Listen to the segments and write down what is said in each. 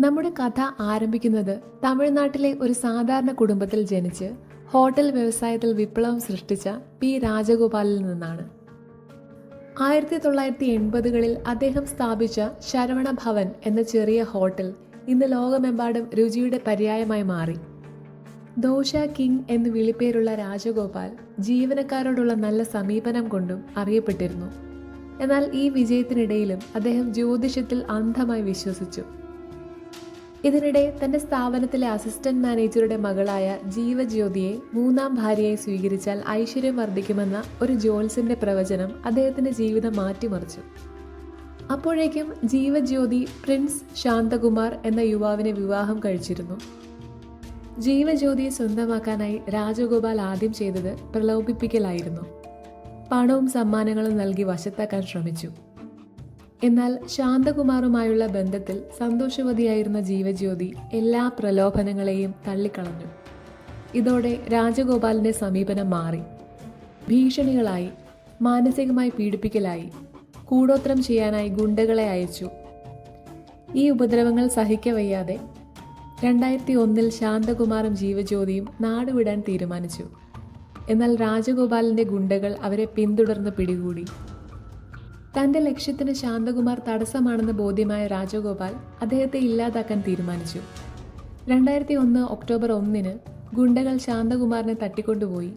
നമ്മുടെ കഥ ആരംഭിക്കുന്നത് തമിഴ്നാട്ടിലെ ഒരു സാധാരണ കുടുംബത്തിൽ ജനിച്ച് ഹോട്ടൽ വ്യവസായത്തിൽ വിപ്ലവം സൃഷ്ടിച്ച പി രാജഗോപാലിൽ നിന്നാണ്. 1980കളിൽ അദ്ദേഹം സ്ഥാപിച്ച ശരവണ ഭവൻ എന്ന ചെറിയ ഹോട്ടൽ ഇന്ന് ലോകമെമ്പാടും രുചിയുടെ പര്യായമായി മാറി. ദോശ കിങ് എന്ന് വിളിപ്പേരുള്ള രാജഗോപാൽ ജീവനക്കാരോടുള്ള നല്ല സമീപനം കൊണ്ടും അറിയപ്പെട്ടിരുന്നു. എന്നാൽ ഈ വിജയത്തിനിടയിലും അദ്ദേഹം ജ്യോതിഷത്തിൽ അന്ധമായി വിശ്വസിച്ചു. ഇതിനിടെ തന്റെ സ്ഥാപനത്തിലെ അസിസ്റ്റന്റ് മാനേജറുടെ മകളായ ജീവജ്യോതിയെ മൂന്നാം ഭാര്യയായി സ്വീകരിച്ചാൽ ഐശ്വര്യം വർദ്ധിക്കുമെന്ന ഒരു ജ്യോത്സ്യന്റെ പ്രവചനം അദ്ദേഹത്തിന്റെ ജീവിതം മാറ്റിമറിച്ചു. അപ്പോഴേക്കും ജീവജ്യോതി പ്രിൻസ് ശാന്തകുമാർ എന്ന യുവാവിനെ വിവാഹം കഴിച്ചിരുന്നു. ജീവജ്യോതിയെ സ്വന്തമാക്കാനായി രാജഗോപാൽ ആദ്യം ചെയ്തത് പ്രലോഭിപ്പിക്കലായിരുന്നു. പണവും സമ്മാനങ്ങളും നൽകി വശത്താക്കാൻ ശ്രമിച്ചു. എന്നാൽ ശാന്തകുമാറുമായുള്ള ബന്ധത്തിൽ സന്തോഷവതിയായിരുന്ന ജീവജ്യോതി എല്ലാ പ്രലോഭനങ്ങളെയും തള്ളിക്കളഞ്ഞു. ഇതോടെ രാജഗോപാലിന്റെ സമീപനം മാറി. ഭീഷണികളായി, മാനസികമായി പീഡിപ്പിക്കലായി, കൂടോത്രം ചെയ്യാനായി ഗുണ്ടകളെ അയച്ചു. ഈ ഉപദ്രവങ്ങൾ സഹിക്കവയ്യാതെ 2001 ശാന്തകുമാറും ജീവജ്യോതിയും നാടുവിടാൻ തീരുമാനിച്ചു. എന്നാൽ രാജഗോപാലിന്റെ ഗുണ്ടകൾ അവരെ പിന്തുടർന്ന് പിടികൂടി. തന്റെ ലക്ഷ്യത്തിന് ശാന്തകുമാർ തടസ്സമാണെന്ന് ബോധ്യമായ രാജഗോപാൽ അദ്ദേഹത്തെ ഇല്ലാതാക്കാൻ തീരുമാനിച്ചു. 2001 ഒക്ടോബർ 1 ഗുണ്ടകൾ ശാന്തകുമാറിനെ തട്ടിക്കൊണ്ടുപോയി.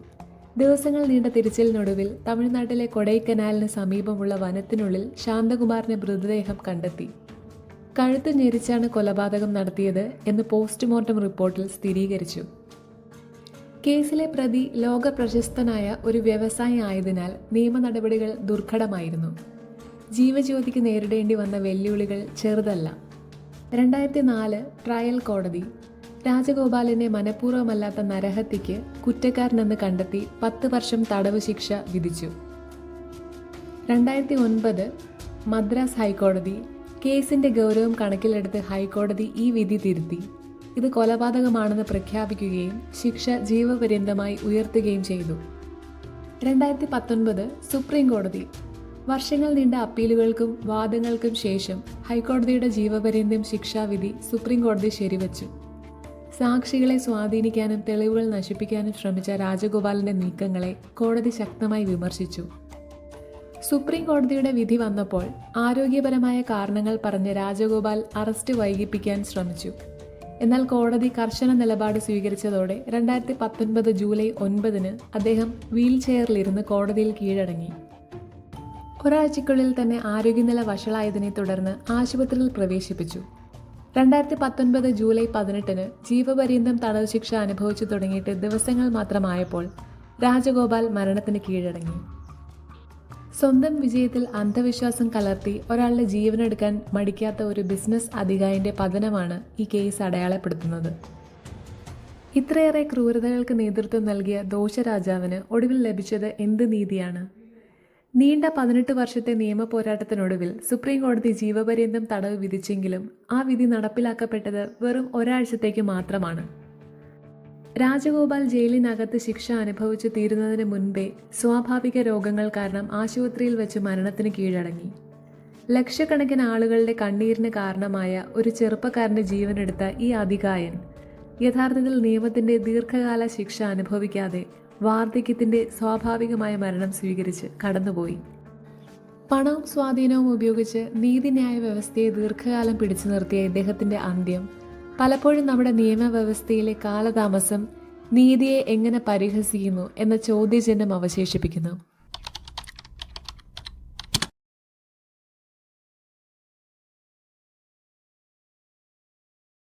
ദിവസങ്ങൾ നീണ്ട തിരച്ചിലിനൊടുവിൽ തമിഴ്നാട്ടിലെ കൊടൈക്കനാലിന് സമീപമുള്ള വനത്തിനുള്ളിൽ ശാന്തകുമാറിന്റെ മൃതദേഹം കണ്ടെത്തി. കഴുത്ത് ഞെരിച്ചാണ് കൊലപാതകം നടത്തിയത് എന്ന് പോസ്റ്റ്മോർട്ടം റിപ്പോർട്ടിൽ സ്ഥിരീകരിച്ചു. കേസിലെ പ്രതി ലോക പ്രശസ്തനായ ഒരു വ്യവസായി ആയതിനാൽ നിയമ നടപടികൾ ദുർഘടമായിരുന്നു. ജീവജ്യോതിക്ക് നേരിടേണ്ടി വന്ന വെല്ലുവിളികൾ ചെറുതല്ല. 2004 ട്രയൽ കോടതി രാജഗോപാലിനെ മനഃപൂർവ്വമല്ലാത്ത നരഹത്യയ്ക്ക് കുറ്റക്കാരനെന്ന് കണ്ടെത്തി 10 വർഷം തടവ് ശിക്ഷ വിധിച്ചു. 2009 മദ്രാസ് ഹൈക്കോടതി കേസിന്റെ ഗൗരവം കണക്കിലെടുത്ത് ഹൈക്കോടതി ഈ വിധി തിരുത്തി. ഇത് കൊലപാതകമാണെന്ന് പ്രഖ്യാപിക്കുകയും ശിക്ഷ ജീവപര്യന്തമായി ഉയർത്തുകയും ചെയ്തു. 2019 സുപ്രീം കോടതി വർഷങ്ങൾ നീണ്ട അപ്പീലുകൾക്കും വാദങ്ങൾക്കും ശേഷം ഹൈക്കോടതിയുടെ ജീവപര്യന്തം ശിക്ഷാവിധി സുപ്രീം കോടതി ശരിവച്ചു. സാക്ഷികളെ സ്വാധീനിക്കാനും തെളിവുകൾ നശിപ്പിക്കാനും ശ്രമിച്ച രാജഗോപാലിന്റെ നീക്കങ്ങളെ കോടതി ശക്തമായി വിമർശിച്ചു. സുപ്രീം കോടതിയുടെ വിധി വന്നപ്പോൾ ആരോഗ്യപരമായ കാരണങ്ങൾ പറഞ്ഞ് രാജഗോപാൽ അറസ്റ്റ് വൈകിപ്പിക്കാൻ ശ്രമിച്ചു. എന്നാൽ കോടതി കർശന നിലപാട് സ്വീകരിച്ചതോടെ 2019 ജൂലൈ 9 അദ്ദേഹം വീൽ ചെയറിലിരുന്ന് കോടതിയിൽ കീഴടങ്ങി. ഒരാഴ്ചയ്ക്കുള്ളിൽ തന്നെ ആരോഗ്യനില വഷളായതിനെ തുടർന്ന് ആശുപത്രിയിൽ പ്രവേശിപ്പിച്ചു. 2019 ജൂലൈ 18 ജീവപര്യന്തം തടവ് ശിക്ഷ അനുഭവിച്ചു തുടങ്ങിയിട്ട് ദിവസങ്ങൾ മാത്രമായപ്പോൾ രാജഗോപാൽ മരണത്തിന് കീഴടങ്ങി. സ്വന്തം വിജയത്തിൽ അന്ധവിശ്വാസം കലർത്തി ഒരാളുടെ ജീവനെടുക്കാൻ മടിക്കാത്ത ഒരു ബിസിനസ് അധികായന്റെ പതനമാണ് ഈ കേസ് അടയാളപ്പെടുത്തുന്നത്. ഇത്രയേറെ ക്രൂരതകൾക്ക് നേതൃത്വം നൽകിയ ദോശരാജാവിന് ഒടുവിൽ ലഭിച്ചത് എന്ത് നീതിയാണ്? നീണ്ട 18 വർഷത്തെ നിയമ പോരാട്ടത്തിനൊടുവിൽ സുപ്രീം കോടതി ജീവപര്യന്തം തടവ് വിധിച്ചെങ്കിലും ആ വിധി നടപ്പിലാക്കപ്പെട്ടത് വെറും ഒരാഴ്ചത്തേക്ക് മാത്രമാണ്. രാജഗോപാൽ ജയിലിനകത്ത് ശിക്ഷ അനുഭവിച്ചു തീരുന്നതിന് മുൻപേ സ്വാഭാവിക രോഗങ്ങൾ കാരണം ആശുപത്രിയിൽ വെച്ച് മരണത്തിന് കീഴടങ്ങി. ലക്ഷക്കണക്കിന് ആളുകളുടെ കണ്ണീരിന് കാരണമായ ഒരു ചെറുപ്പക്കാരന്റെ ജീവനെടുത്ത ഈ അതികായൻ യഥാർത്ഥത്തിൽ നിയമത്തിന്റെ ദീർഘകാല ശിക്ഷ അനുഭവിക്കാതെ വാർദ്ധക്യത്തിന്റെ സ്വാഭാവികമായ മരണം സ്വീകരിച്ച് കടന്നുപോയി. പണവും സ്വാധീനവും ഉപയോഗിച്ച് നീതിന്യായ വ്യവസ്ഥയെ ദീർഘകാലം പിടിച്ചു നിർത്തിയ ഇദ്ദേഹത്തിന്റെ അന്ത്യം പലപ്പോഴും നമ്മുടെ നിയമവ്യവസ്ഥയിലെ കാലതാമസം നീതിയെ എങ്ങനെ പരിഹസിക്കുന്നു എന്ന ചോദ്യചിഹ്നം അവശേഷിപ്പിക്കുന്നു.